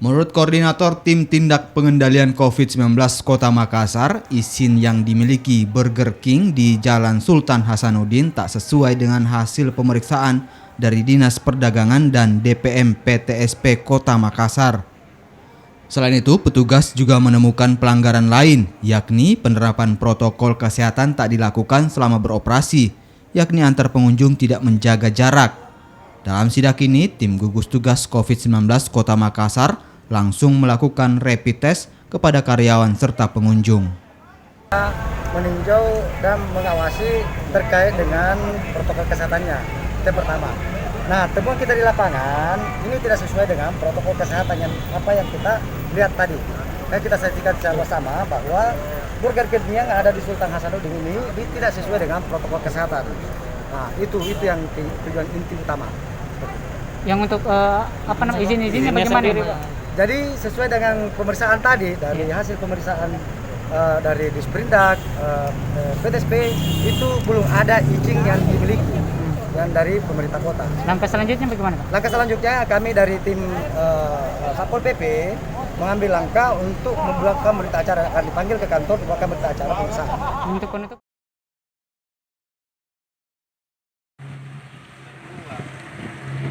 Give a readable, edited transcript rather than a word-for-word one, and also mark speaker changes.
Speaker 1: Menurut Koordinator Tim Tindak Pengendalian COVID-19 Kota Makassar, izin yang dimiliki Burger King di Jalan Sultan Hasanuddin tak sesuai dengan hasil pemeriksaan dari Dinas Perdagangan dan DPM PTSP Kota Makassar. Selain itu, petugas juga menemukan pelanggaran lain, yakni penerapan protokol kesehatan tak dilakukan selama beroperasi, yakni antar pengunjung tidak menjaga jarak. Dalam sidak ini, tim gugus tugas COVID-19 Kota Makassar langsung melakukan rapid test kepada karyawan serta pengunjung.
Speaker 2: Meninjau dan mengawasi terkait dengan protokol kesehatannya. Itu yang pertama. Nah, temuan kita di lapangan ini tidak sesuai dengan protokol kesehatan yang kita lihat tadi. Kita saksikan secara bersama bahwa Burger King yang ada di Sultan Hasanuddin ini tidak sesuai dengan protokol kesehatan. Nah, itu yang tujuan inti utama.
Speaker 3: Yang untuk izin-izinnya bagaimana, Pak?
Speaker 2: Jadi sesuai dengan pemeriksaan tadi, dari hasil pemeriksaan dari Disperindak, PTSP itu belum ada izin yang dimiliki yang dari pemerintah kota.
Speaker 3: Langkah selanjutnya bagaimana, Pak?
Speaker 2: Langkah selanjutnya kami dari tim Satpol PP mengambil langkah untuk membuatkan berita acara, akan dipanggil ke kantor membuatkan berita acara pemeriksaan.
Speaker 3: Untuk penutup